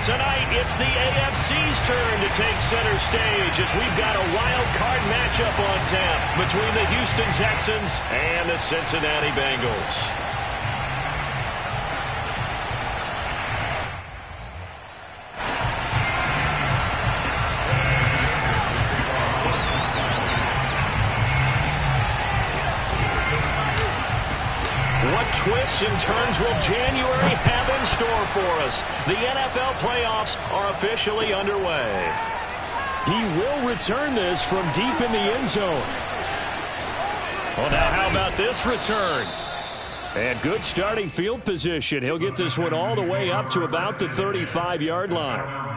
Tonight, it's the AFC's turn to take center stage as we've got a wild card matchup on tap between the Houston Texans and the Cincinnati Bengals. What twists and turns will January have in store for us? The NFL playoffs are officially underway. He will return this from deep in the end zone. Well, now how about this return? And good starting field position. He'll get this one all the way up to about the 35-yard line.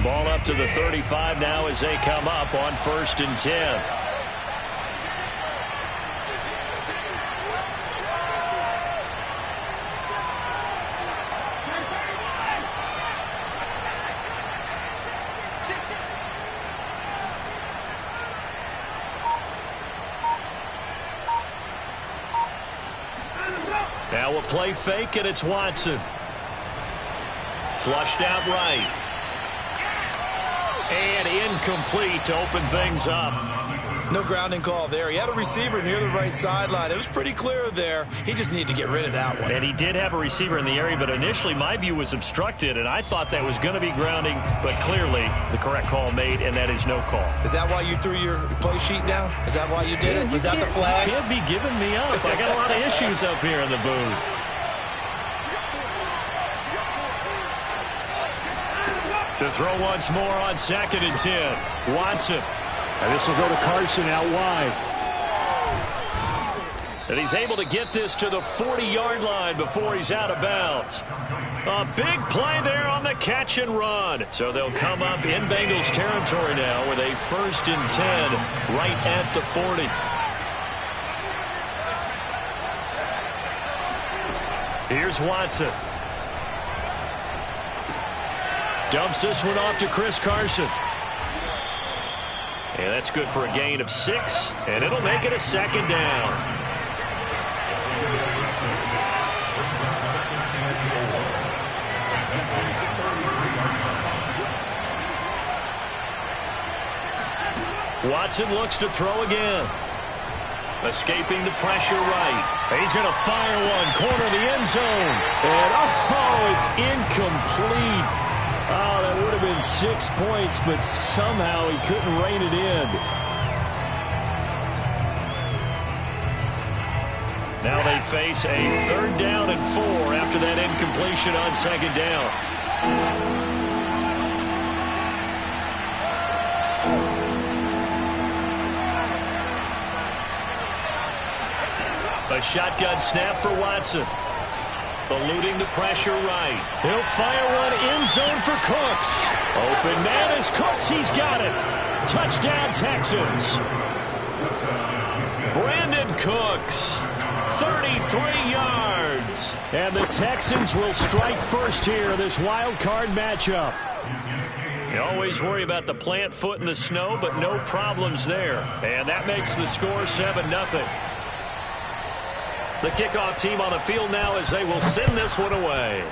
Ball up to the 35 now as they come up on 1st and 10. Now we'll play fake, and it's Watson. Flushed out right. And incomplete to open things up. No grounding call there. He had a receiver near the right sideline. It was pretty clear there. He just needed to get rid of that one. And he did have a receiver in the area, but initially my view was obstructed, and I thought that was going to be grounding, but clearly the correct call made, and that is no call. Is that why you threw your play sheet down? Is that why you did it? Was that the flag? You can't be giving me up. I got a lot of issues up here in the booth. To throw once more on 2nd and 10. Watson. And this will go to Carson out wide. And he's able to get this to the 40-yard line before he's out of bounds. A big play there on the catch and run. So they'll come up in Bengals territory now with a 1st and 10 right at the 40. Here's Watson. Dumps this one off to Chris Carson. And that's good for a gain of 6, and it'll make it a 2nd down. Watson looks to throw again. Escaping the pressure right. He's going to fire one, corner of the end zone. And, oh, it's incomplete. Oh, that would have been 6 points, but somehow he couldn't rein it in. Now they face a 3rd down and 4 after that incompletion on 2nd down. A shotgun snap for Watson. Eluding the pressure right. He'll fire one end zone for Cooks. Open man is Cooks. He's got it. Touchdown Texans. Brandon Cooks. 33 yards. And the Texans will strike first here in this wild card matchup. You always worry about the plant foot in the snow, but no problems there. And that makes the score 7-0. The kickoff team on the field now as they will send this one away.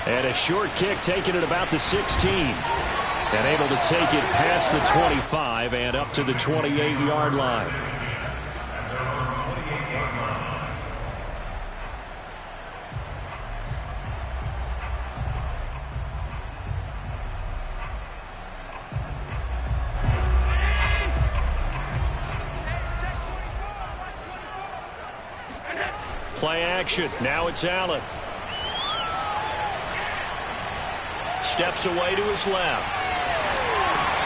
And a short kick taken at about the 16. And able to take it past the 25 and up to the 28-yard line. Play action. Now it's Allen. Steps away to his left.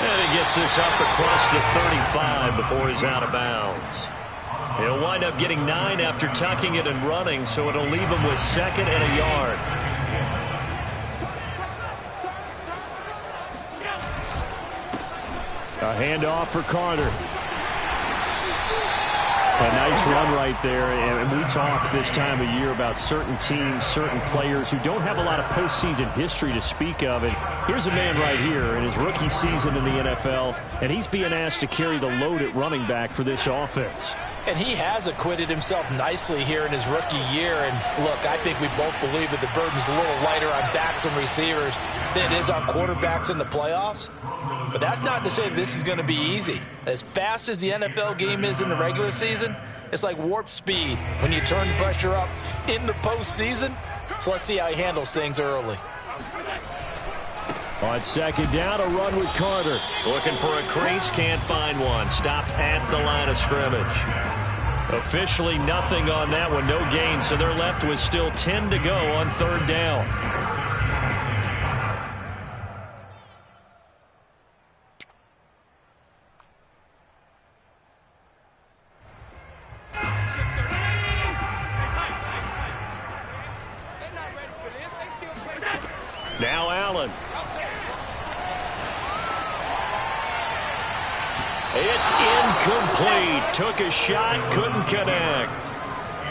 And he gets this up across the 35 before he's out of bounds. He'll wind up getting 9 after tucking it and running, so it'll leave him with 2nd and a yard. A handoff for Carter. A nice run right there, and we talk this time of year about certain teams, certain players who don't have a lot of postseason history to speak of. And here's a man right here in his rookie season in the NFL, and he's being asked to carry the load at running back for this offense. And he has acquitted himself nicely here in his rookie year. And look, I think we both believe that the burden's a little lighter on backs and receivers than it is on quarterbacks in the playoffs. But that's not to say this is going to be easy. As fast as the NFL game is in the regular season, it's like warp speed when you turn the pressure up in the postseason. So let's see how he handles things early. On second down, a run with Carter. Looking for a crease, can't find one. Stopped at the line of scrimmage. Officially nothing on that one, no gain, so they're left with still 10 to go on third down. Now Allen. It's incomplete. Took a shot, couldn't connect.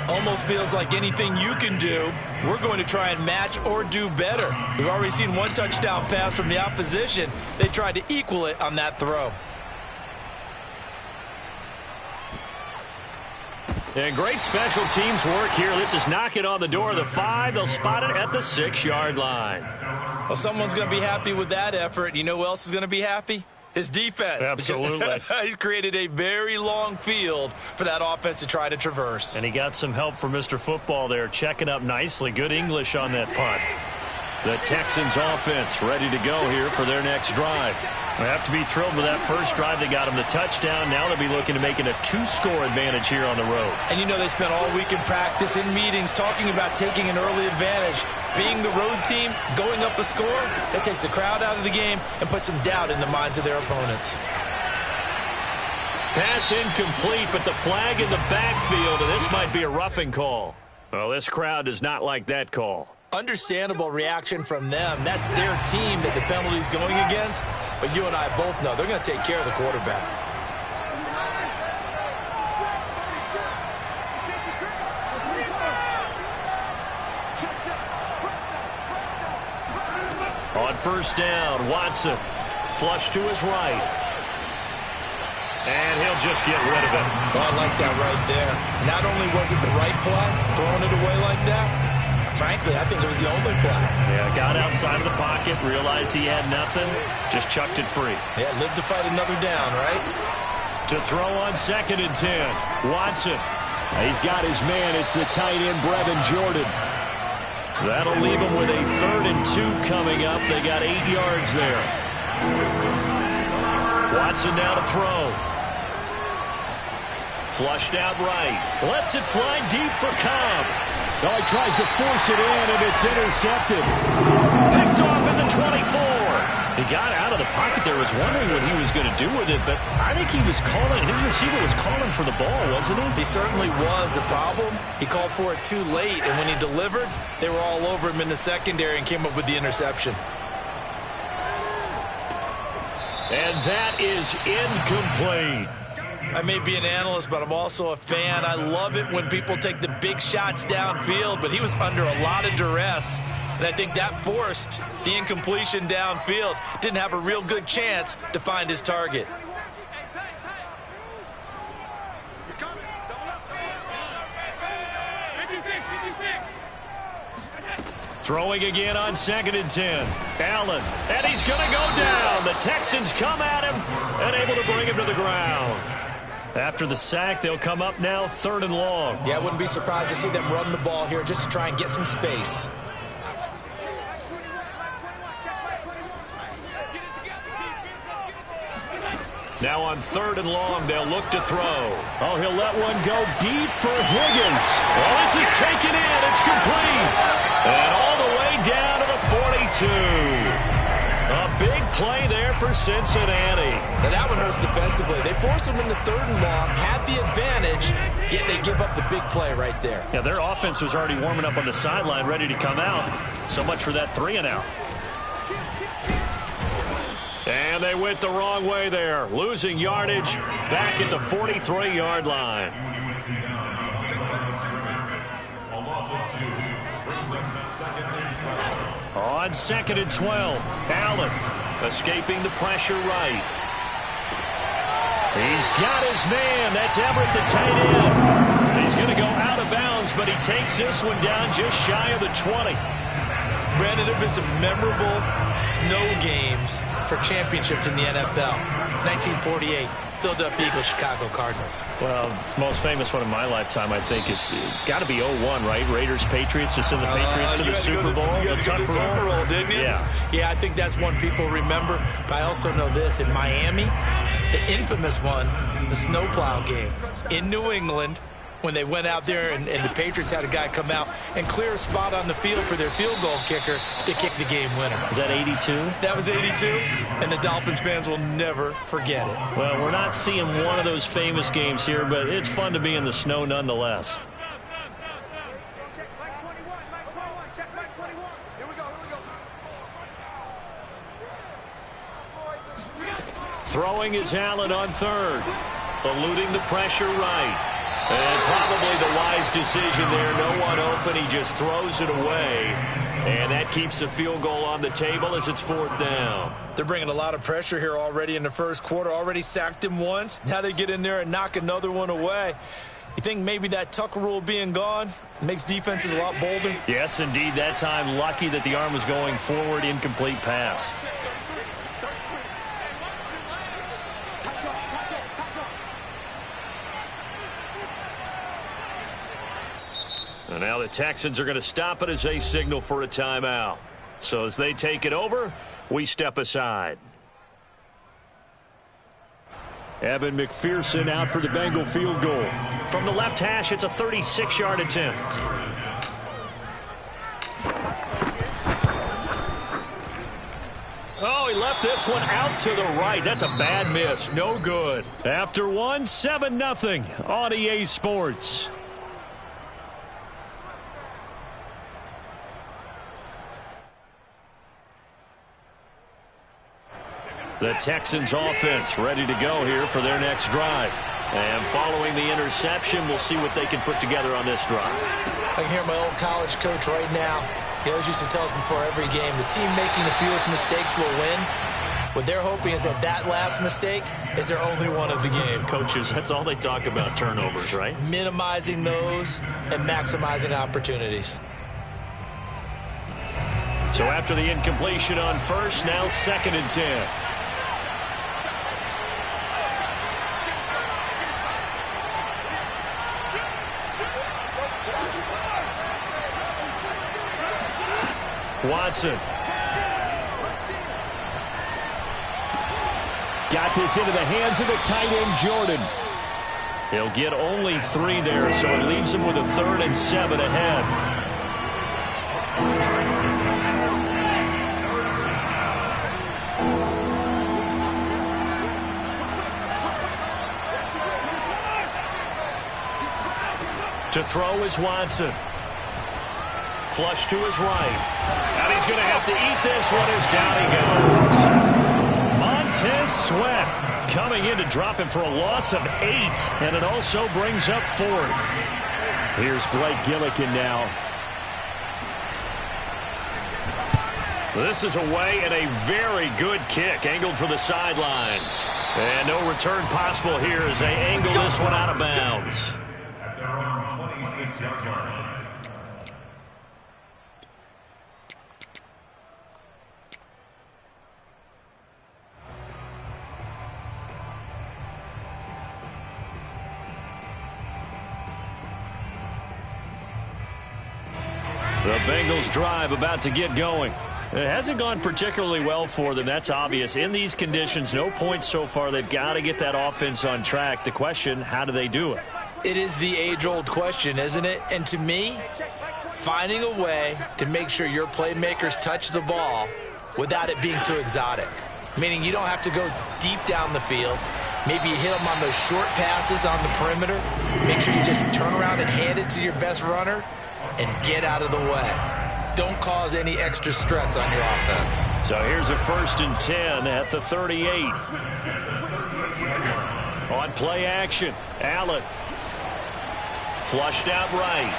Almost feels like anything you can do, we're going to try and match or do better. We've already seen one touchdown pass from the opposition. They tried to equal it on that throw. And great special teams work here. This is knocking on the door of the 5. They'll spot it at the 6-yard line. Well, someone's going to be happy with that effort. You know who else is going to be happy? His defense. Absolutely. He's created a very long field for that offense to try to traverse. And he got some help from Mr. Football there, checking up nicely. Good English on that punt. The Texans offense ready to go here for their next drive. They have to be thrilled with that first drive. They got them the touchdown. Now they'll be looking to make it a 2-score advantage here on the road. And you know they spent all week in practice, in meetings, talking about taking an early advantage. Being the road team, going up a score, that takes the crowd out of the game and puts some doubt in the minds of their opponents. Pass incomplete, but the flag in the backfield, and this might be a roughing call. Well, this crowd does not like that call. Understandable reaction from them. That's their team that the penalty's going against. But you and I both know they're going to take care of the quarterback. On first down, Watson. Flush to his right. And he'll just get rid of it. Oh, I like that right there. Not only was it the right play, throwing it away like that, frankly, I think it was the only play. Yeah, got outside of the pocket, realized he had nothing, just chucked it free. Yeah, live to fight another down, right? To throw on 2nd and 10, Watson. He's got his man. It's the tight end, Brevin Jordan. That'll leave him with a 3rd and 2 coming up. They got 8 yards there. Watson now to throw. Flushed out right. Lets it fly deep for Cobb. Oh, he tries to force it in, and it's intercepted. Picked off at the 24. He got out of the pocket there. Was wondering what he was going to do with it, but I think he was calling. His receiver was calling for the ball, wasn't he? He certainly was. The problem, he called for it too late, and when he delivered, they were all over him in the secondary and came up with the interception. And that is incomplete. I may be an analyst, but I'm also a fan. I love it when people take the big shots downfield, but he was under a lot of duress, and I think that forced the incompletion downfield. Didn't have a real good chance to find his target. Throwing again on 2nd and 10. Allen, and he's going to go down. The Texans come at him and able to bring him to the ground. After the sack, they'll come up now 3rd and long. Yeah, I wouldn't be surprised to see them run the ball here just to try and get some space. Now on 3rd and long, they'll look to throw. Oh, he'll let one go deep for Higgins. Oh, this is taken in. It's complete. And all the way down to the 42. A big play there for Cincinnati. Now that one hurts defensively. They force them into 3rd and long, had the advantage, yet they give up the big play right there. Yeah, their offense was already warming up on the sideline, ready to come out. So much for that 3-and-out. And they went the wrong way there, losing yardage back at the 43-yard line. On 2nd and 12, Allen escaping the pressure right. He's got his man. That's Everett, the tight end. He's going to go out of bounds, but he takes this one down just shy of the 20. Brandon, there have been some memorable snow games for championships in the NFL. 1948, Philadelphia Eagles, Chicago Cardinals. Well, the most famous one in my lifetime, I think, is got to be 0-1, right? Raiders, Patriots, to send the Patriots to the Super Bowl. The Tucker Roll, didn't you? Yeah, I think that's one people remember. But I also know this. In Miami, the infamous one, the snowplow game in New England, when they went out there and the Patriots had a guy come out and clear a spot on the field for their field goal kicker to kick the game winner. Is that 82? That was 82, and the Dolphins fans will never forget it. Well, we're not seeing one of those famous games here, but it's fun to be in the snow nonetheless. Throwing is Allen on 3rd, eluding the pressure right. And probably the wise decision there. No one open. He just throws it away. And that keeps the field goal on the table as it's 4th down. They're bringing a lot of pressure here already in the first quarter. Already sacked him once. Now they get in there and knock another one away. You think maybe that Tucker rule being gone makes defenses a lot bolder? Yes, indeed. That time, lucky that the arm was going forward. Incomplete pass. And now the Texans are going to stop it as they signal for a timeout. So as they take it over, we step aside. Evan McPherson out for the Bengal field goal. From the left hash, it's a 36-yard attempt. Oh, he left this one out to the right. That's a bad miss. No good. After one, 7-0 on EA Sports. The Texans offense ready to go here for their next drive. And following the interception, we'll see what they can put together on this drive. I can hear my old college coach right now. He always used to tell us before every game, the team making the fewest mistakes will win. What they're hoping is that that last mistake is their only one of the game. Coaches, that's all they talk about, turnovers, right? Minimizing those and maximizing opportunities. So after the incompletion on 1st, now 2nd and 10. Watson. Got this into the hands of the tight end, Jordan. He'll get only 3 there, so it leaves him with a 3rd and 7 ahead. To throw is Watson. Flush to his right. And he's going to have to eat this one as down he goes. Montez Sweat coming in to drop him for a loss of 8. And it also brings up 4th. Here's Blake Gillikin now. This is away and a very good kick angled for the sidelines. And no return possible here as they angle this one out of bounds. At their own 26-yard line. The Bengals drive about to get going. It hasn't gone particularly well for them. That's obvious. In these conditions, no points so far. They've got to get that offense on track. The question, how do they do it? It is the age-old question, isn't it? And to me, finding a way to make sure your playmakers touch the ball without it being too exotic. Meaning you don't have to go deep down the field. Maybe you hit them on those short passes on the perimeter. Make sure you just turn around and hand it to your best runner and get out of the way. don't cause any extra stress on your offense. So here's a 1st and 10 at the 38. On play action, Allen. Flushed out right.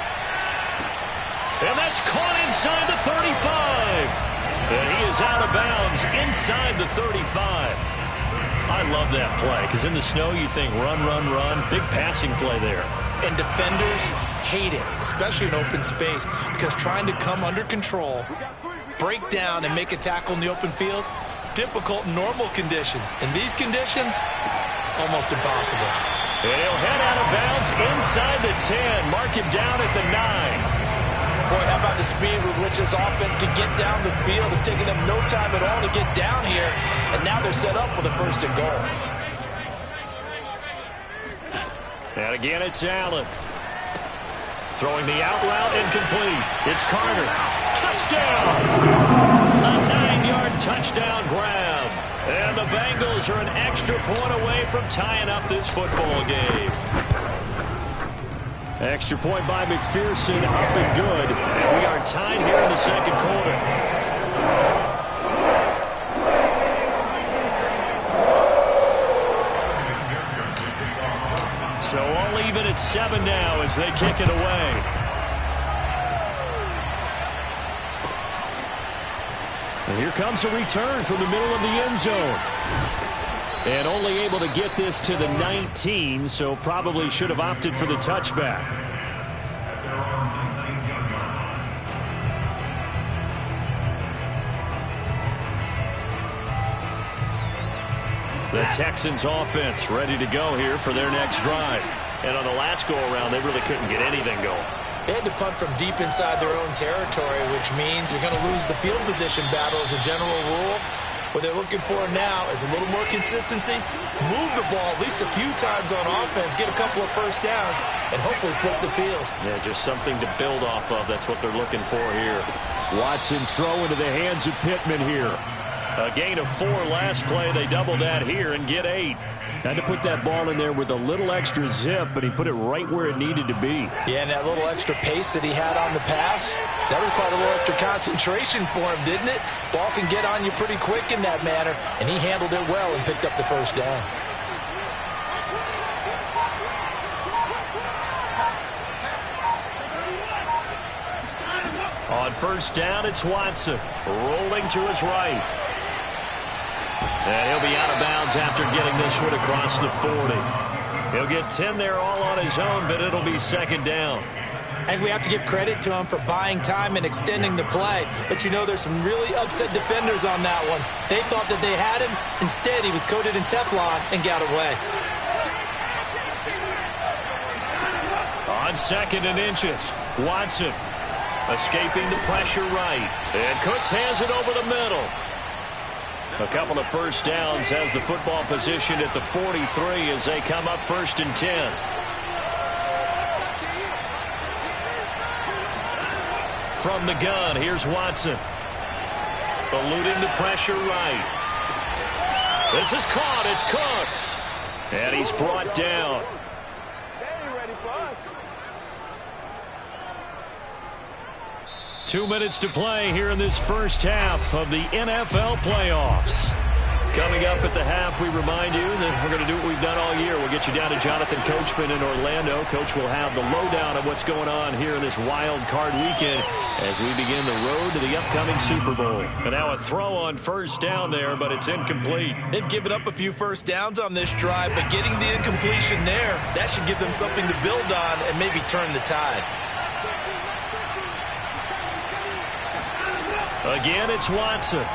And that's caught inside the 35. And he is out of bounds inside the 35. I love that play because in the snow you think run, run, run. Big passing play there. And defenders hate it, especially in open space, because trying to come under control, break down, and make a tackle in the open field, difficult in normal conditions. In these conditions, almost impossible. And he'll head out of bounds inside the 10. Mark him down at the 9. Boy, how about the speed with which this offense can get down the field? It's taken them no time at all to get down here, and now they're set up with a 1st and goal. And again, it's Allen. Throwing the out route incomplete. It's Carter. Touchdown! A 9-yard touchdown grab. And the Bengals are an extra point away from tying up this football game. Extra point by McPherson, up and good. And we are tied here in the 2nd quarter. So all even at 7 now as they kick it away. And here comes a return from the middle of the end zone. And only able to get this to the 19, so probably should have opted for the touchback. The Texans offense ready to go here for their next drive. And on the last go-around, they really couldn't get anything going. They had to punt from deep inside their own territory, which means you're going to lose the field position battle as a general rule. What they're looking for now is a little more consistency, move the ball at least a few times on offense, get a couple of 1st downs, and hopefully flip the field. Yeah, just something to build off of. That's what they're looking for here. Watson's throw into the hands of Pittman here. A gain of 4 last play. They double that here and get 8. Had to put that ball in there with a little extra zip, but he put it right where it needed to be. Yeah, and that little extra pace that he had on the pass, that required a little extra concentration for him, didn't it? Ball can get on you pretty quick in that manner, and he handled it well and picked up the 1st down. On 1st down, it's Watson rolling to his right. And he'll be out of bounds after getting this one across the 40. He'll get 10 there all on his own, but it'll be 2nd down. And we have to give credit to him for buying time and extending the play. But, you know, there's some really upset defenders on that one. They thought that they had him. Instead, he was coated in Teflon and got away. On 2nd and inches, Watson escaping the pressure right. And Cooks has it over the middle. A couple of 1st downs has the football position at the 43 as they come up 1st and 10. From the gun, here's Watson. Eluding the pressure right. This is caught. It's Cooks. And he's brought down. 2 minutes to play here in this 1st half of the NFL playoffs. Coming up at the half, we remind you that we're going to do what we've done all year. We'll get you down to Jonathan Coachman in Orlando. Coach will have the lowdown of what's going on here in this wild card weekend as we begin the road to the upcoming Super Bowl. And now a throw on 1st down there, but it's incomplete. They've given up a few 1st downs on this drive, but getting the incompletion there, that should give them something to build on and maybe turn the tide. Again, it's Watson.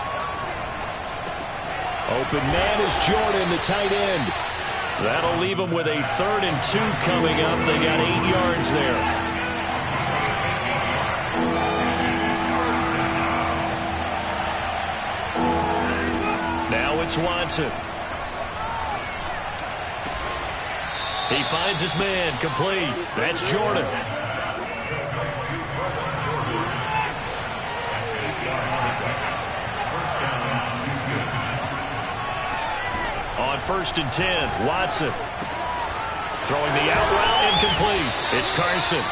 Open man is Jordan, the tight end. That'll leave them with a 3rd and 2 coming up. They got 8 yards there. Now it's Watson. He finds his man, complete. That's Jordan. On 1st and 10, Watson. Throwing the out route, incomplete. It's Carson.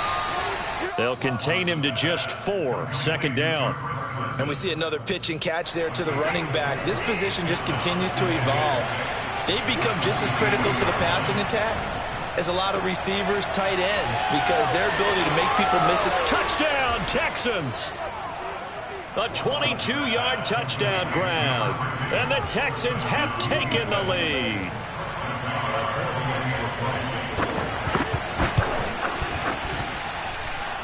They'll contain him to just 4. 2nd down. And we see another pitch and catch there to the running back. This position just continues to evolve. They become just as critical to the passing attack as a lot of receivers, tight ends, because their ability to make people miss it. Touchdown, Texans! A 22-yard touchdown grab. And the Texans have taken the lead.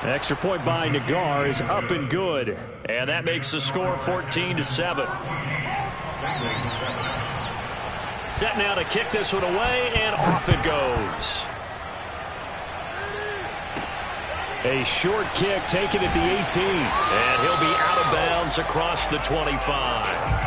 Extra point by Nagar is up and good. And that makes the score 14-7. Set now to kick this one away, and off it goes. A short kick taken at the 18. And he'll be out of bounds across the 25.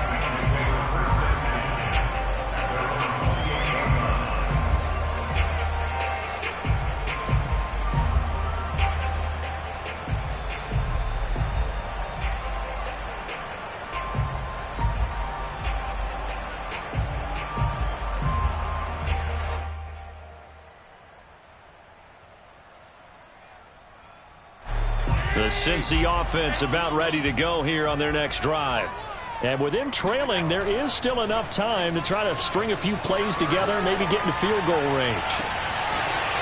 The Cincy offense about ready to go here on their next drive. And with them trailing, there is still enough time to try to string a few plays together, maybe get into field goal range.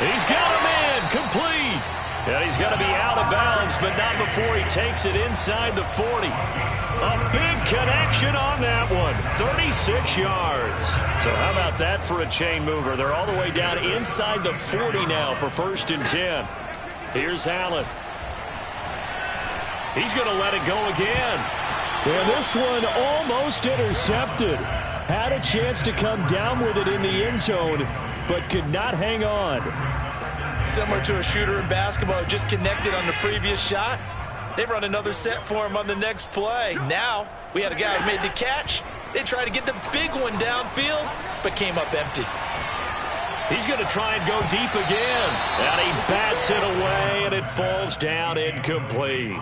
He's got him in, complete. And he's going to be out of bounds, but not before he takes it inside the 40. A big connection on that one, 36 yards. So how about that for a chain mover? They're all the way down inside the 40 now for 1st and 10. Here's Allen. He's going to let it go again. And this one almost intercepted. Had a chance to come down with it in the end zone, but could not hang on. Similar to a shooter in basketball who just connected on the previous shot. They run another set for him on the next play. Now, we had a guy who made the catch. They tried to get the big one downfield, but came up empty. He's going to try and go deep again. And he bats it away, and it falls down incomplete.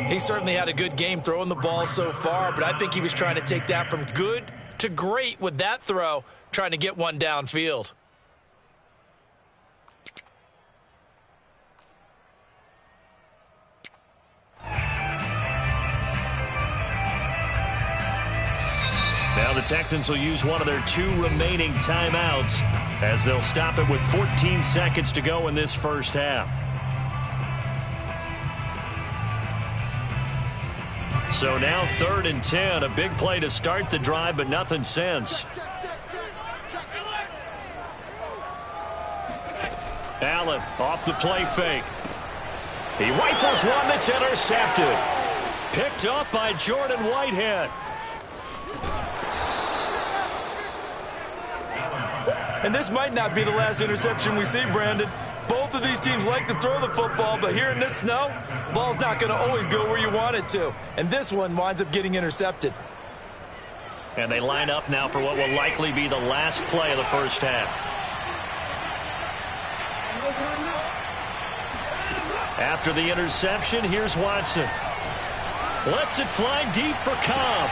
He certainly had a good game throwing the ball so far, but I think he was trying to take that from good to great with that throw, trying to get one downfield. Now the Texans will use one of their 2 remaining timeouts as they'll stop it with 14 seconds to go in this first half. So now 3rd and 10, a big play to start the drive, but nothing since. Allen off the play fake. He rifles one that's intercepted. Picked up by Jordan Whitehead. And this might not be the last interception we see, Brandon. Both of these teams like to throw the football, but here in this snow, ball's not going to always go where you want it to. And this one winds up getting intercepted. And they line up now for what will likely be the last play of the first half. After the interception, here's Watson. Lets it fly deep for Cobb.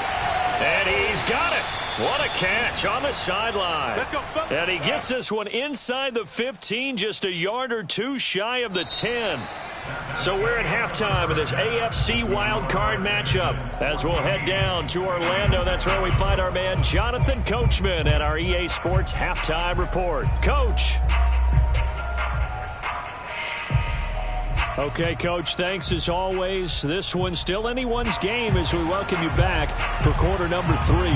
And he's got it. What a catch on the sideline. Let's go. And he gets this one inside the 15, just a yard or 2 shy of the 10. So we're at halftime of this AFC wildcard matchup as we'll head down to Orlando. That's where we find our man Jonathan Coachman at our EA Sports Halftime Report. Coach. Okay, Coach, thanks as always. This one's still anyone's game as we welcome you back for quarter number 3.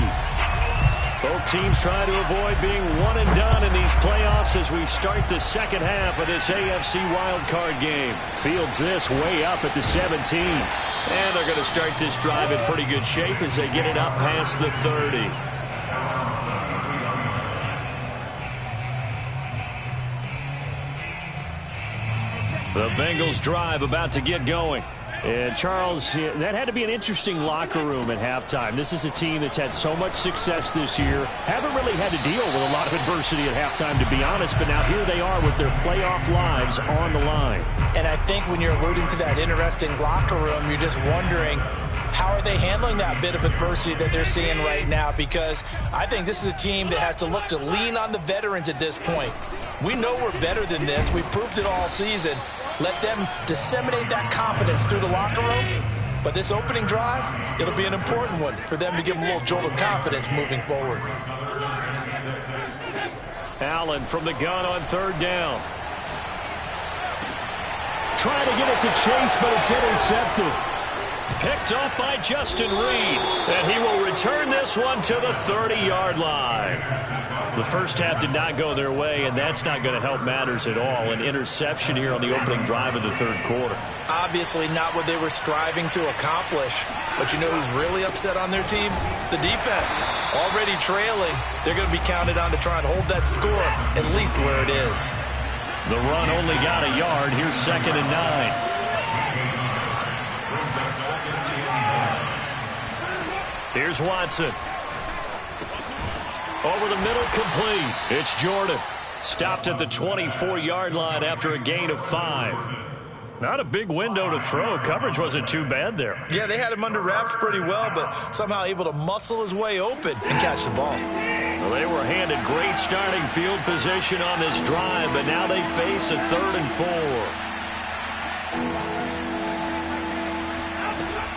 Both teams trying to avoid being one and done in these playoffs as we start the second half of this AFC wildcard game. Fields this way up at the 17. And they're going to start this drive in pretty good shape as they get it up past the 30. The Bengals drive about to get going. And, Charles, that had to be an interesting locker room at halftime. This is a team that's had so much success this year. Haven't really had to deal with a lot of adversity at halftime, to be honest. But now here they are with their playoff lives on the line. And I think when you're alluding to that interesting locker room, you're just wondering, how are they handling that bit of adversity that they're seeing right now? Because I think this is a team that has to look to lean on the veterans at this point. We know we're better than this. We've proved it all season. Let them disseminate that confidence through the locker room. But this opening drive, it'll be an important one for them to give them a little jolt of confidence moving forward. Allen from the gun on third down. Trying to get it to Chase, but it's intercepted. Picked off by Justin Reed, and he will return this one to the 30-yard line. The first half did not go their way, and that's not going to help matters at all. An interception here on the opening drive of the third quarter. Obviously not what they were striving to accomplish. But you know who's really upset on their team? The defense. Already trailing, they're going to be counted on to try and hold that score at least where it is. The run only got a yard. Here's 2nd and 9. Here's Watson. Over the middle, complete. It's Jordan. Stopped at the 24-yard line after a gain of 5. Not a big window to throw. Coverage wasn't too bad there. Yeah, they had him under wraps pretty well, but somehow able to muscle his way open and catch the ball. Well, they were handed great starting field position on this drive, but now they face a 3rd and 4.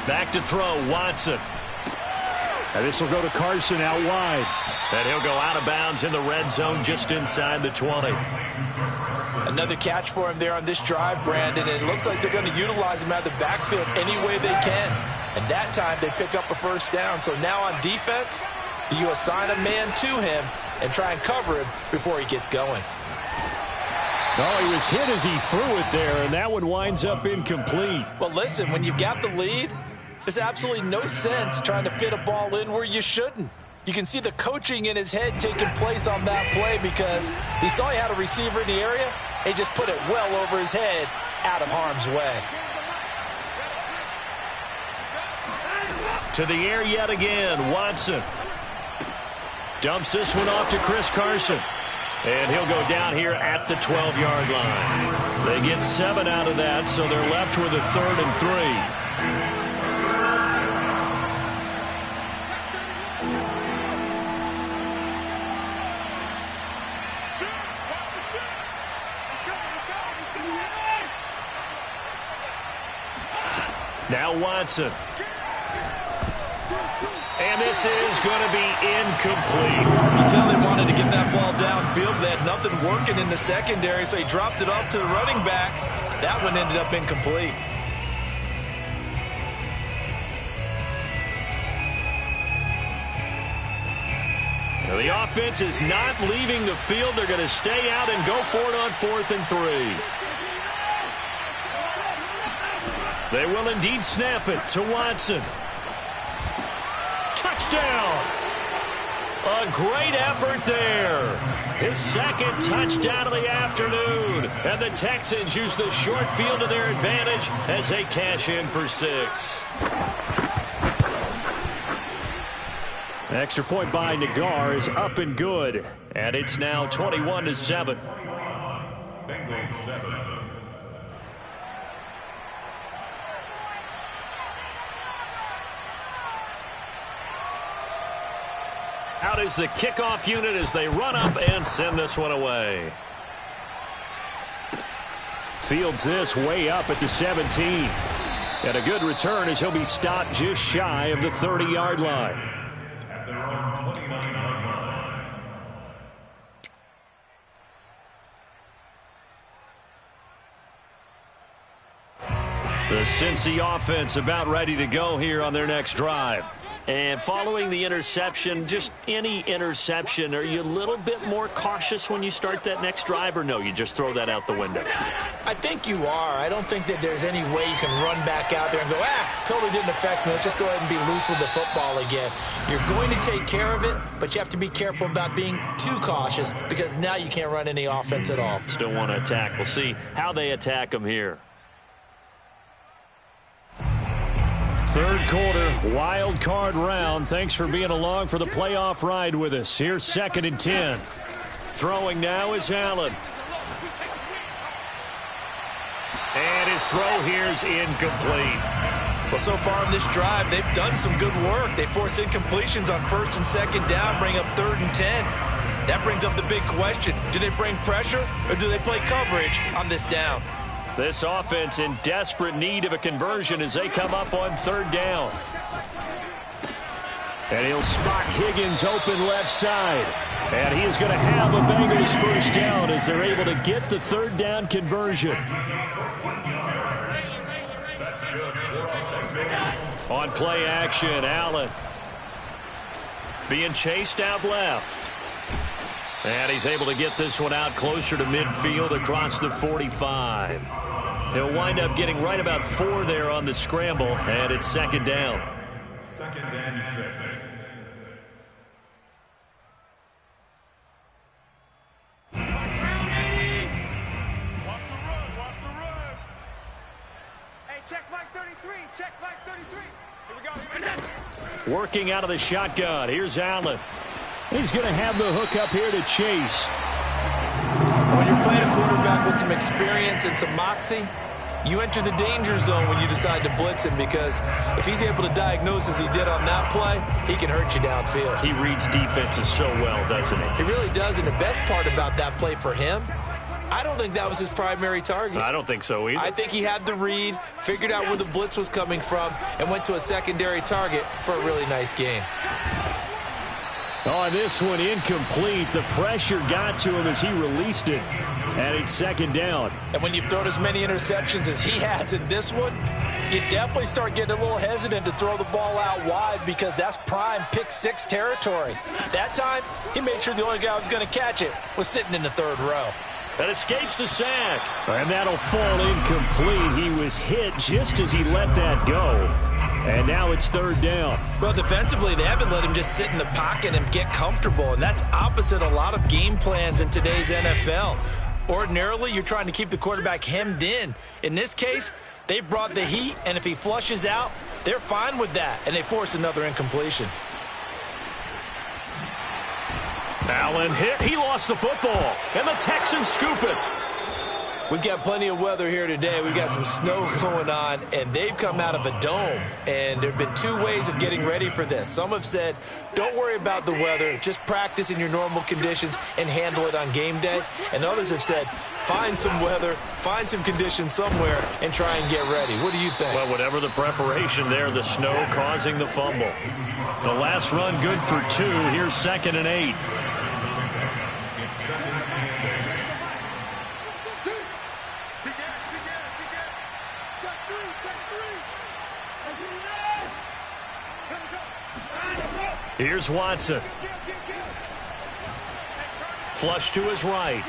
Back to throw, Watson. And this will go to Carson out wide. And he'll go out of bounds in the red zone just inside the 20. Another catch for him there on this drive, Brandon. And it looks like they're going to utilize him out of the backfield any way they can. And that time they pick up a first down. So now on defense, you assign a man to him and try and cover him before he gets going. Oh, he was hit as he threw it there, and that one winds up incomplete. Well, listen, when you've got the lead, there's absolutely no sense trying to fit a ball in where you shouldn't. You can see the coaching in his head taking place on that play because he saw he had a receiver in the area and he just put it well over his head out of harm's way. To the air yet again, Watson. Dumps this one off to Chris Carson. And he'll go down here at the 12-yard line. They get 7 out of that, so they're left with a 3rd and 3. Now Watson. And this is going to be incomplete. You can tell they wanted to get that ball downfield. They had nothing working in the secondary, so he dropped it off to the running back. That one ended up incomplete. Now the offense is not leaving the field. They're going to stay out and go for it on 4th and 3. They will indeed snap it to Watson. Touchdown! A great effort there. His 2nd touchdown of the afternoon. And the Texans use the short field to their advantage as they cash in for 6. Extra point by Nagar is up and good. And it's now 21-7. Bengals 7. Out is the kickoff unit as they run up and send this one away. Fields this way up at the 17. And a good return as he'll be stopped just shy of the 30-yard line. At their own 29-yard line. The Cincy offense about ready to go here on their next drive. And following the interception, just any interception, are you a little bit more cautious when you start that next drive, or no, you just throw that out the window? I think you are. I don't think that there's any way you can run back out there and go, totally didn't affect me. Let's just go ahead and be loose with the football again. You're going to take care of it, but you have to be careful about being too cautious because now you can't run any offense at all. Still want to attack. We'll see how they attack them here. Third quarter, wild card round. Thanks for being along for the playoff ride with us. Here's 2nd and 10. Throwing now is Allen. And his throw here's incomplete. Well, so far in this drive, they've done some good work. They force incompletions on 1st and 2nd down, bring up 3rd and 10. That brings up the big question. Do they bring pressure or do they play coverage on this down? This offense in desperate need of a conversion as they come up on third down. And he'll spot Higgins open left side. And he is going to have a Bengals first down as they're able to get the third down conversion. On play action, Allen being chased out left. And he's able to get this one out closer to midfield across the 45. He'll wind up getting right about 4 there on the scramble, and it's second down. Second and 6. Working out of the shotgun. Here's Allen. He's going to have the hook up here to Chase. When you're playing a quarterback with some experience and some moxie, you enter the danger zone when you decide to blitz him, because if he's able to diagnose as he did on that play, he can hurt you downfield. He reads defenses so well, doesn't he? He really does, and the best part about that play for him, I don't think that was his primary target. I don't think so either. I think he had the read, figured out where the blitz was coming from, and went to a secondary target for a really nice gain. On this one, incomplete. The pressure got to him as he released it. And it's second down. And when you've thrown as many interceptions as he has in this one, you definitely start getting a little hesitant to throw the ball out wide, because that's prime pick 6 territory. That time, he made sure the only guy who was going to catch it was sitting in the third row. That escapes the sack. And that'll fall incomplete. He was hit just as he let that go. And now it's third down. Well, defensively, they haven't let him just sit in the pocket and get comfortable, and that's opposite a lot of game plans in today's NFL. Ordinarily, you're trying to keep the quarterback hemmed in. In this case, they brought the heat, and if he flushes out, they're fine with that, and they force another incompletion. Allen hit. He lost the football, and the Texans scoop it. We've got plenty of weather here today. We've got some snow going on, and they've come out of a dome. And there have been 2 ways of getting ready for this. Some have said, don't worry about the weather. Just practice in your normal conditions and handle it on game day. And others have said, find some weather, find some conditions somewhere, and try and get ready. What do you think? Well, whatever the preparation there, the snow causing the fumble. The last run good for 2. Here's second and 8. Here's Watson. Flush to his right.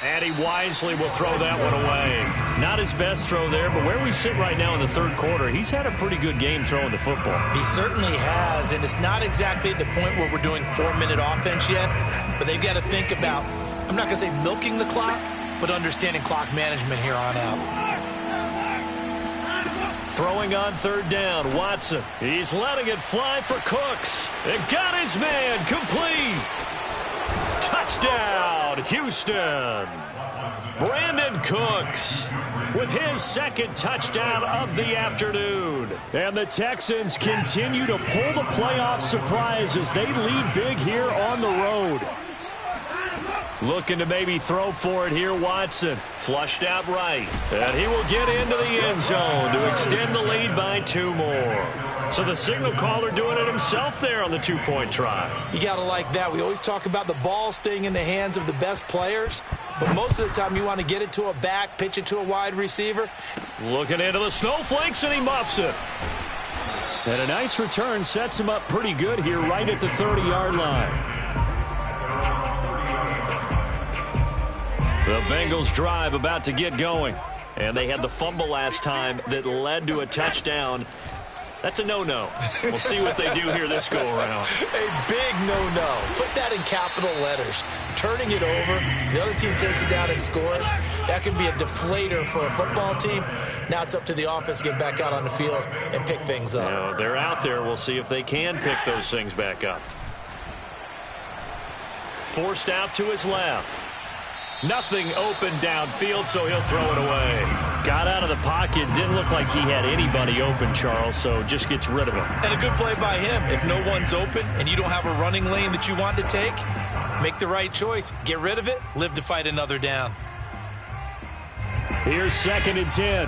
And he wisely will throw that one away. Not his best throw there, but where we sit right now in the third quarter, he's had a pretty good game throwing the football. He certainly has, and it's not exactly at the point where we're doing 4-minute offense yet, but they've got to think about, I'm not going to say milking the clock, but understanding clock management here on out. Throwing on third down, Watson. He's letting it fly for Cooks. And got his man complete. Touchdown, Houston. Brandon Cooks with his second touchdown of the afternoon. And the Texans continue to pull the playoff surprise as they lead big here on the road. Looking to maybe throw for it here, Watson. Flushed out right. And he will get into the end zone to extend the lead by 2 more. So the signal caller doing it himself there on the 2-point try. You got to like that. We always talk about the ball staying in the hands of the best players, but most of the time you want to get it to a back, pitch it to a wide receiver. Looking into the snowflakes, and he muffs it. And a nice return sets him up pretty good here right at the 30-yard line. The Bengals drive about to get going. And they had the fumble last time that led to a touchdown. That's a no-no. We'll see what they do here this go-around. A big no-no. Put that in capital letters. Turning it over, the other team takes it down and scores. That can be a deflator for a football team. Now it's up to the offense to get back out on the field and pick things up. Now, they're out there. We'll see if they can pick those things back up. Forced out to his left. Nothing open downfield, so he'll throw it away. Got out of the pocket. Didn't look like he had anybody open, Charles, so just gets rid of him. And a good play by him. If no one's open and you don't have a running lane that you want to take, make the right choice. Get rid of it. Live to fight another down. Here's 2nd and 10.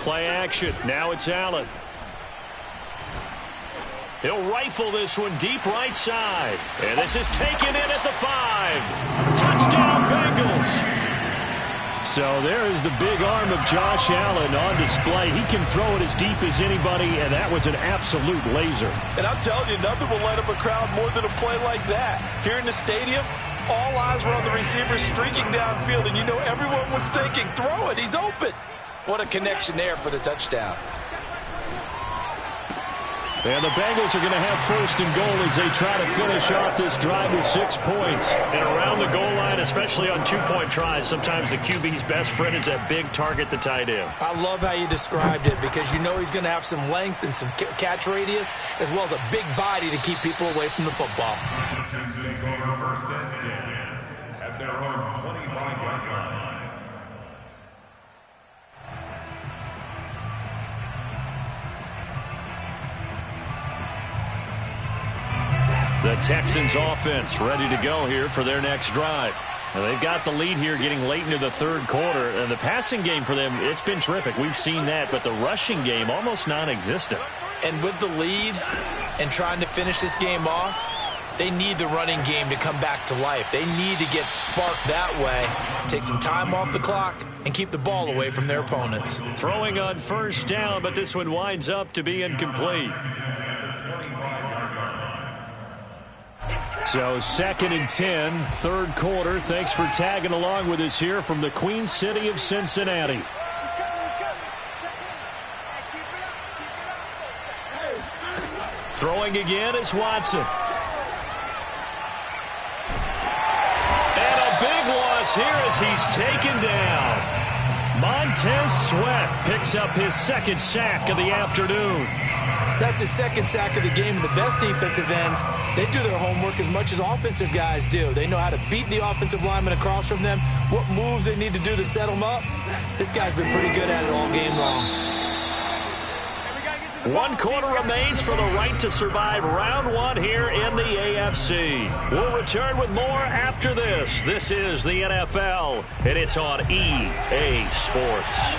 Play action. Now it's Allen. He'll rifle this one deep right side. And this is taken in at the 5. Touchdown, Bengals. So there is the big arm of Josh Allen on display. He can throw it as deep as anybody, and that was an absolute laser. And I'm telling you, nothing will light up a crowd more than a play like that. Here in the stadium, all eyes were on the receiver streaking downfield, and you know everyone was thinking, throw it, he's open. What a connection there for the touchdown. And the Bengals are going to have 1st and goal as they try to finish off this drive with 6 points. And around the goal line, especially on 2-point tries, sometimes the QB's best friend is that big target, the tight end. I love how you described it because you know he's going to have some length and some catch radius as well as a big body to keep people away from the football. Texans take over 1st and 10 at their own 25-yard line. The Texans offense ready to go here for their next drive. Now they've got the lead here getting late into the 3rd quarter. And the passing game for them, it's been terrific. We've seen that. But the rushing game, almost non-existent. And with the lead and trying to finish this game off, they need the running game to come back to life. They need to get sparked that way, take some time off the clock, and keep the ball away from their opponents. Throwing on 1st down, but this one winds up to be incomplete. So 2nd and 10, 3rd quarter. Thanks for tagging along with us here from the Queen City of Cincinnati. Throwing again is Watson. And a big loss here as he's taken down. Montez Sweat picks up his 2nd sack of the afternoon. That's his 2nd sack of the game. And the best defensive ends, they do their homework as much as offensive guys do. They know how to beat the offensive lineman across from them, what moves they need to do to set them up. This guy's been pretty good at it all game long. 1 quarter remains for the right to survive round 1 here in the AFC. We'll return with more after this. This is the NFL, and it's on EA Sports.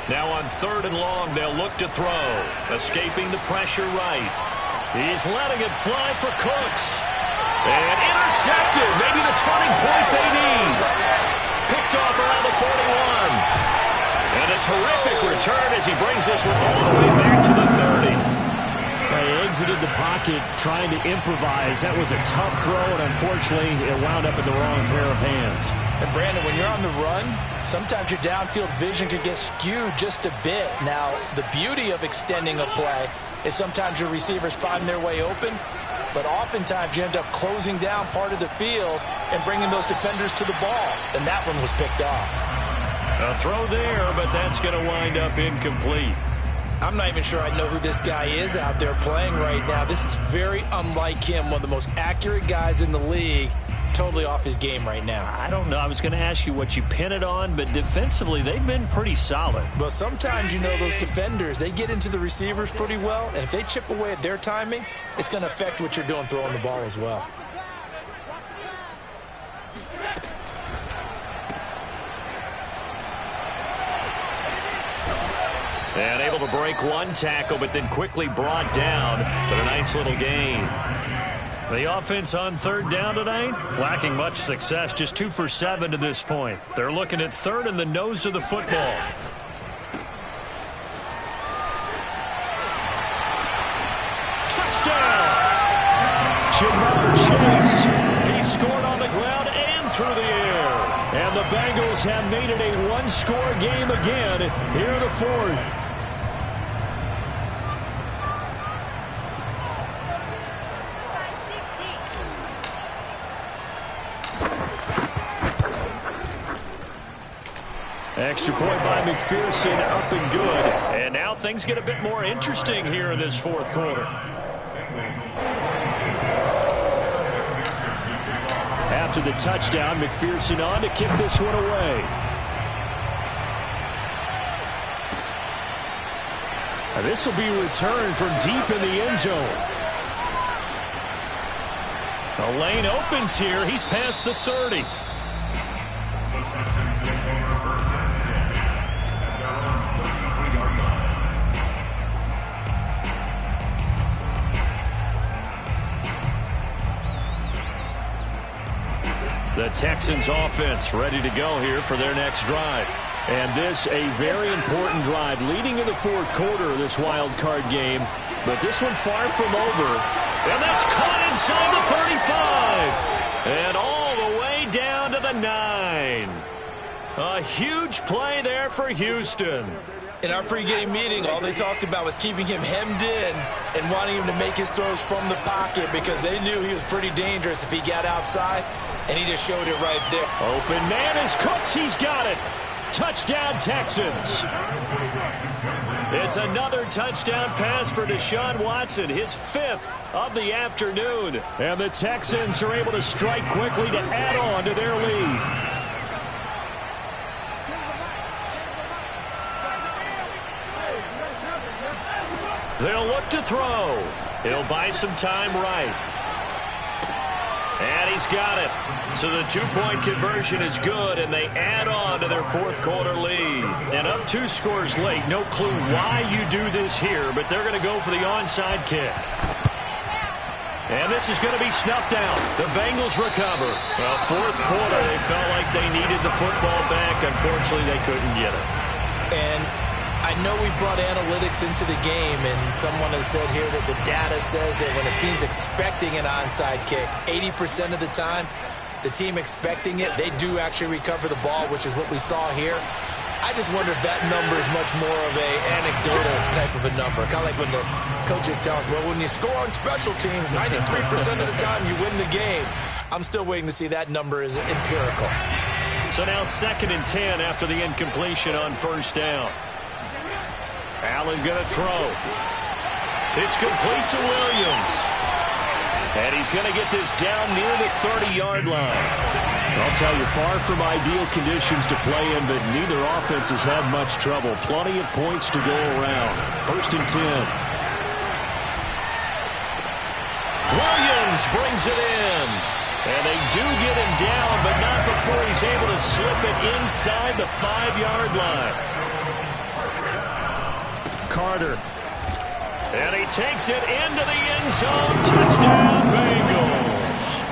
Now on 3rd and long, they'll look to throw. Escaping the pressure right. He's letting it fly for Cooks. And intercepted. Maybe the turning point they need. Picked off around the 41. And a terrific return as he brings this one all the way back to the 30. They exited the pocket trying to improvise. That was a tough throw, and unfortunately, it wound up in the wrong pair of hands. And Brandon, when you're on the run, sometimes your downfield vision can get skewed just a bit. Now, the beauty of extending a play is sometimes your receivers find their way open, but oftentimes you end up closing down part of the field and bringing those defenders to the ball, and that one was picked off. A throw there, but that's going to wind up incomplete. I'm not even sure I know who this guy is out there playing right now. This is very unlike him, one of the most accurate guys in the league. Totally off his game right now. I don't know. I was going to ask you what you pin it on, but defensively, they've been pretty solid. Well, sometimes, you know, those defenders, they get into the receivers pretty well, and if they chip away at their timing, it's going to affect what you're doing throwing the ball as well. And able to break one tackle, but then quickly brought down with a nice little gain. The offense on 3rd down tonight, lacking much success, just 2 for 7 to this point. They're looking at 3rd and the nose of the football. Touchdown! Jamar Chase. He scored on the ground and through the air. And the Bengals have made it a one-score game again here in the 4th. Extra point by McPherson, up and good. And now things get a bit more interesting here in this 4th quarter. After the touchdown, McPherson on to kick this one away. And this will be returned from deep in the end zone. The lane opens here. He's past the 30. The Texans offense ready to go here for their next drive. And this a very important drive leading in the fourth quarter of this wild card game. But this one far from over. And that's caught inside the 35. And all the way down to the 9. A huge play there for Houston. In our pregame meeting, all they talked about was keeping him hemmed in and wanting him to make his throws from the pocket because they knew he was pretty dangerous if he got outside, and he just showed it right there. Open man is Cooks. He's got it. Touchdown, Texans. It's another touchdown pass for Deshaun Watson, his 5th of the afternoon. And the Texans are able to strike quickly to add on to their lead. They'll look to throw. He'll buy some time right. And he's got it. So the two-point conversion is good, and they add on to their fourth quarter lead. And up 2 scores late. No clue why you do this here, but they're going to go for the onside kick. And this is going to be snuffed out. The Bengals recover. Well, fourth quarter, they felt like they needed the football back. Unfortunately, they couldn't get it. And I know we brought analytics into the game, and someone has said here that the data says that when a team's expecting an onside kick, 80% of the time, the team expecting it, they do actually recover the ball, which is what we saw here. I just wonder if that number is much more of a anecdotal type of a number. Kind of like when the coaches tell us, well, when you score on special teams, 93% of the time you win the game. I'm still waiting to see that number is empirical. So now 2nd and 10 after the incompletion on first down. Allen going to throw. It's complete to Williams. And he's going to get this down near the 30-yard line. I'll tell you, far from ideal conditions to play in, but neither offense has had much trouble. Plenty of points to go around. 1st and 10. Williams brings it in. And they do get him down, but not before he's able to slip it inside the 5-yard line. Carter. And he takes it into the end zone. Touchdown, Bengals.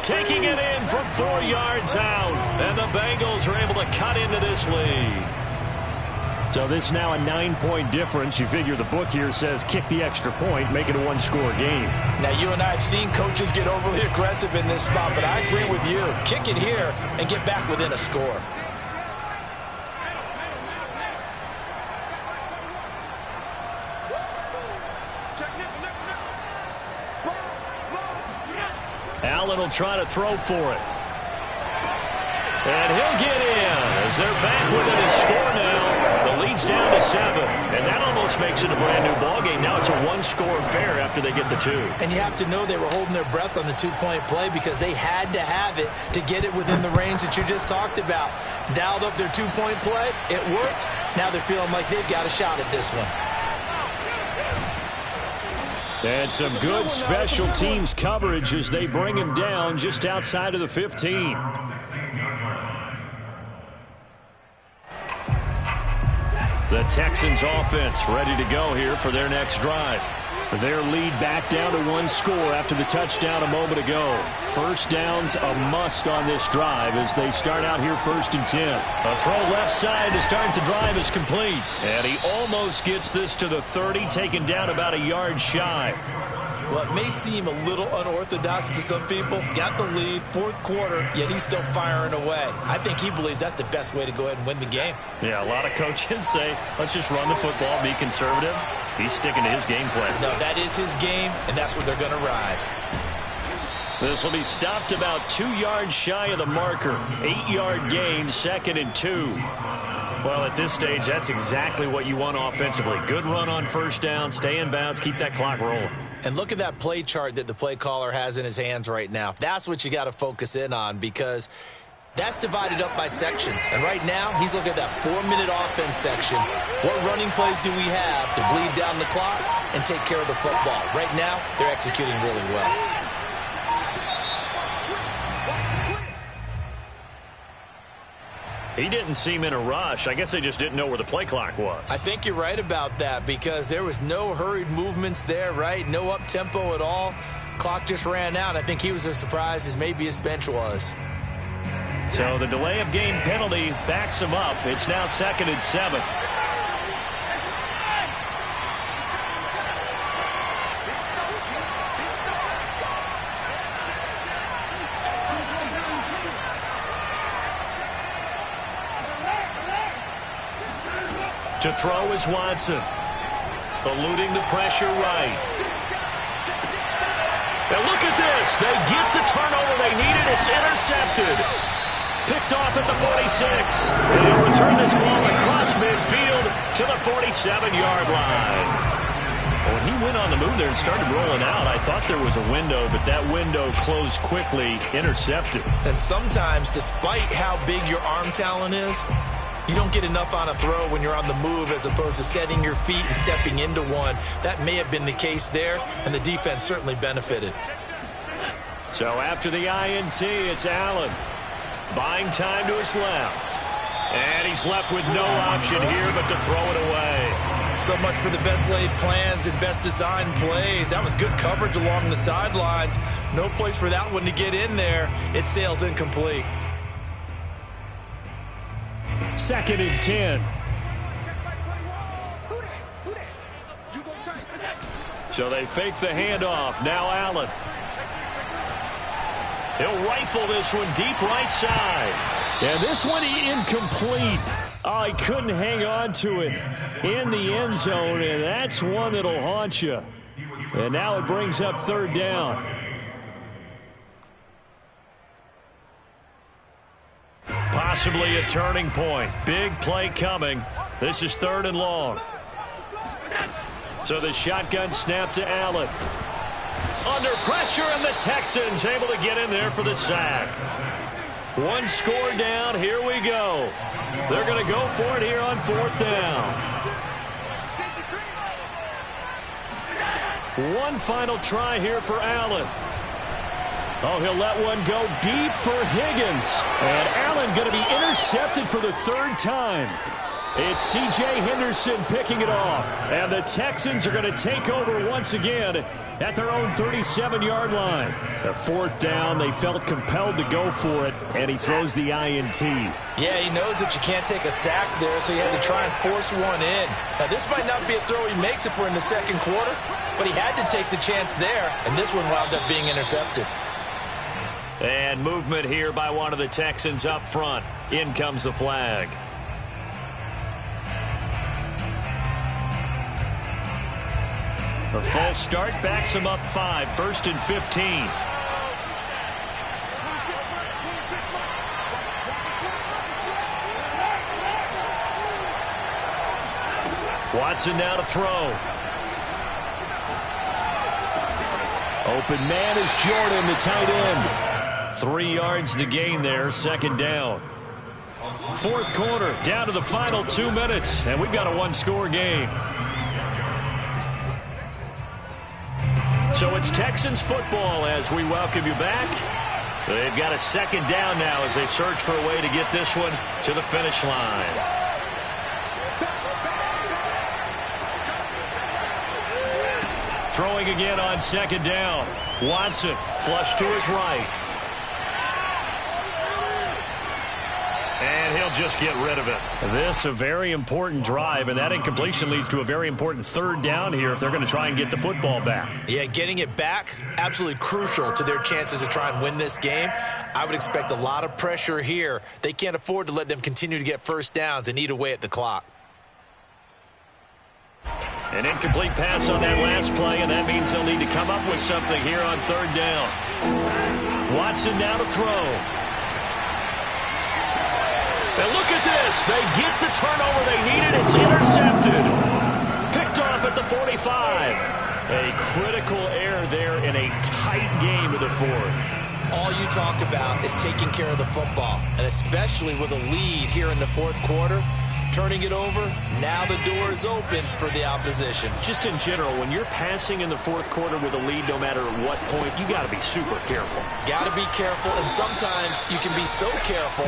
Taking it in from 4 yards out. And the Bengals are able to cut into this lead. So this now a 9-point difference. You figure the book here says kick the extra point, make it a 1-score game. Now, you and I have seen coaches get overly aggressive in this spot, but I agree with you. Kick it here and get back within a score. Allen will try to throw for it. And he'll get in as they're back within a score now. The lead's down to 7. And that almost makes it a brand new ballgame. Now it's a 1-score affair after they get the 2. And you have to know they were holding their breath on the 2-point play because they had to have it to get it within the range that you just talked about. Dialed up their 2-point play. It worked. Now they're feeling like they've got a shot at this one. And some good special teams coverage as they bring him down just outside of the 15. The Texans offense ready to go here for their next drive. Their lead back down to 1 score after the touchdown a moment ago. First down's a must on this drive as they start out here 1st and 10. A throw left side to start the drive is complete. And he almost gets this to the 30, taken down about a yard shy. Well, it may seem a little unorthodox to some people. Got the lead, 4th quarter, yet he's still firing away. I think he believes that's the best way to go ahead and win the game. Yeah, a lot of coaches say, let's just run the football, be conservative. He's sticking to his game plan. No, that is his game, and that's what they're going to ride. This will be stopped about 2 yards shy of the marker. 8-yard gain, 2nd and 2. Well, at this stage, that's exactly what you want offensively. Good run on first down, stay in bounds, keep that clock rolling. And look at that play chart that the play caller has in his hands right now. That's what you got to focus in on, because that's divided up by sections. And right now, he's looking at that 4-minute offense section. What running plays do we have to bleed down the clock and take care of the football? Right now, they're executing really well. He didn't seem in a rush. I guess they just didn't know where the play clock was. I think you're right about that, because there was no hurried movements there, right? No up-tempo at all. Clock just ran out. I think he was as surprised as maybe his bench was. So the delay of game penalty backs him up. It's now 2nd and 7. To throw is Watson. Eluding the pressure right. Now look at this. They get the turnover they needed. It's intercepted. Picked off at the 46. And he'll return this ball across midfield to the 47-yard line. When he went on the move there and started rolling out, I thought there was a window, but that window closed quickly, intercepted. And sometimes, despite how big your arm talent is, you don't get enough on a throw when you're on the move as opposed to setting your feet and stepping into one. That may have been the case there, and the defense certainly benefited. So after the INT, it's Allen. Buying time to his left. And he's left with no option here but to throw it away. So much for the best laid plans and best designed plays. That was good coverage along the sidelines. No place for that one to get in there. It sails incomplete. 2nd and 10. So they fake the handoff. Now Allen. He'll rifle this one deep right side. And this one incomplete. Oh, he couldn't hang on to it in the end zone, and that's one that'll haunt you. And now it brings up 3rd down. Possibly a turning point. Big play coming. This is 3rd and long. So the shotgun snap to Allen. Under pressure, and the Texans able to get in there for the sack. One score down. Here we go. They're going to go for it here on 4th down. One final try here for Allen. Oh, he'll let one go deep for Higgins. And Allen going to be intercepted for the 3rd time. It's C.J. Henderson picking it off. And the Texans are going to take over once again at their own 37-yard line. The 4th down, they felt compelled to go for it, and he throws the INT. Yeah, he knows that you can't take a sack there, so he had to try and force one in. Now, this might not be a throw he makes if we're in the 2nd quarter, but he had to take the chance there, and this one wound up being intercepted. And movement here by one of the Texans up front. In comes the flag. A false start backs him up 5. 1st and 15. Watson now to throw. Open man is Jordan, the tight end. 3 yards the gain there. 2nd down. 4th quarter, down to the final 2 minutes, and we've got a 1-score game. So it's Texans football as we welcome you back. They've got a 2nd down now as they search for a way to get this one to the finish line. Throwing again on 2nd down. Watson flush to his right. And he'll just get rid of it. This a very important drive, and that incompletion leads to a very important 3rd down here if they're going to try and get the football back. Yeah, getting it back, absolutely crucial to their chances to try and win this game. I would expect a lot of pressure here. They can't afford to let them continue to get 1st downs and eat away at the clock. An incomplete pass on that last play, and that means they'll need to come up with something here on 3rd down. Watson now to throw. And look at this. They get the turnover they needed. It's intercepted. Picked off at the 45. A critical error there in a tight game of the fourth. All you talk about is taking care of the football, and especially with a lead here in the fourth quarter. Turning it over, now the door is open for the opposition. Just in general, when you're passing in the fourth quarter with a lead, no matter what point, you got to be super careful. Got to be careful, and sometimes you can be so careful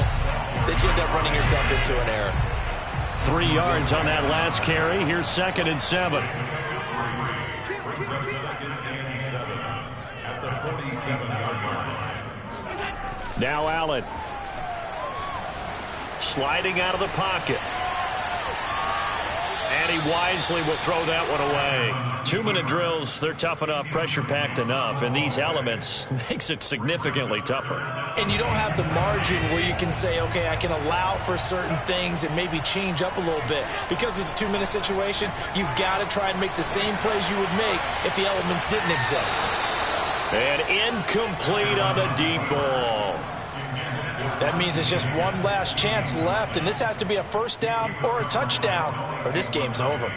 that you end up running yourself into an error. 3 yards on that last carry. Here's 2nd and 7. At the 47-yard line. Now Allen. Sliding out of the pocket. And he wisely will throw that one away. 2-minute drills, they're tough enough, pressure-packed enough, and these elements makes it significantly tougher. And you don't have the margin where you can say, okay, I can allow for certain things and maybe change up a little bit. Because it's a 2-minute situation, you've got to try and make the same plays you would make if the elements didn't exist. And incomplete on the deep ball. That means it's just one last chance left, and this has to be a first down or a touchdown, or this game's over.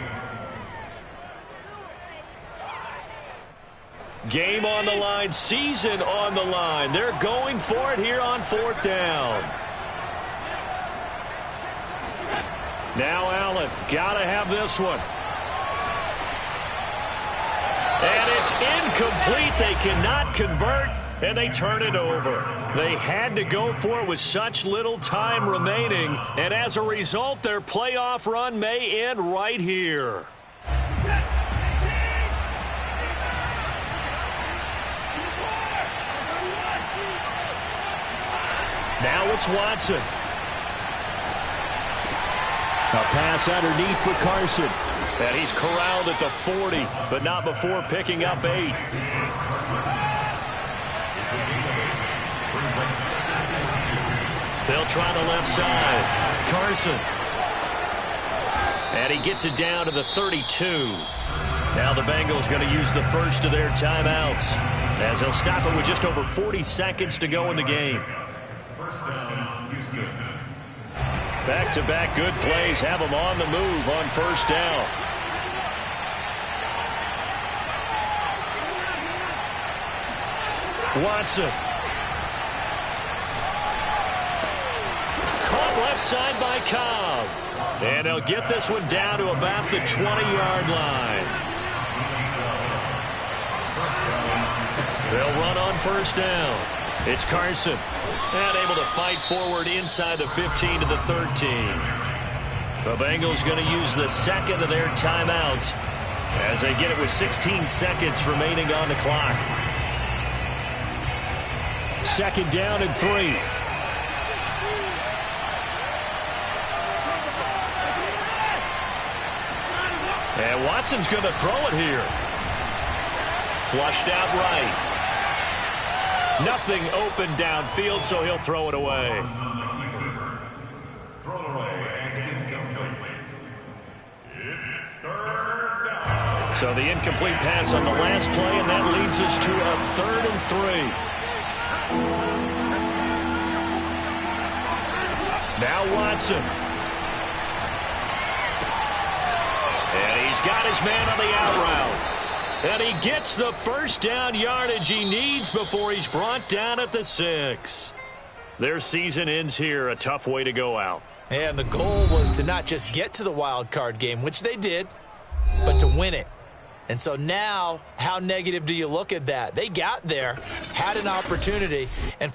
Game on the line, season on the line. They're going for it here on 4th down. Now Allen, gotta have this one. And it's incomplete. They cannot convert, and they turn it over. They had to go for it with such little time remaining, and as a result, their playoff run may end right here. Now it's Watson. A pass underneath for Carson. And he's corralled at the 40, but not before picking up 8. They'll try the left side. Carson. And he gets it down to the 32. Now the Bengals going to use the first of their timeouts, as they'll stop it with just over 40 seconds to go in the game. First down, Houston. Back-to-back good plays have them on the move on first down. Watson. Caught left side by Cobb. And they'll get this one down to about the 20-yard line. They'll run on first down. It's Carson. And able to fight forward inside the 15 to the 13. The Bengals going to use the second of their timeouts as they get it with 16 seconds remaining on the clock. 2nd down and 3. And Watson's going to throw it here. Flushed out right. Nothing open downfield, so he'll throw it away. Thrown away and incomplete. It's 3rd down. So the incomplete pass on the last play, and that leads us to a 3rd and 3. Now Watson. And he's got his man on the out route. And he gets the first down yardage he needs before he's brought down at the 6. Their season ends here, a tough way to go out. And the goal was to not just get to the wild card game, which they did, but to win it. And so now, how negative do you look at that? They got there, had an opportunity, and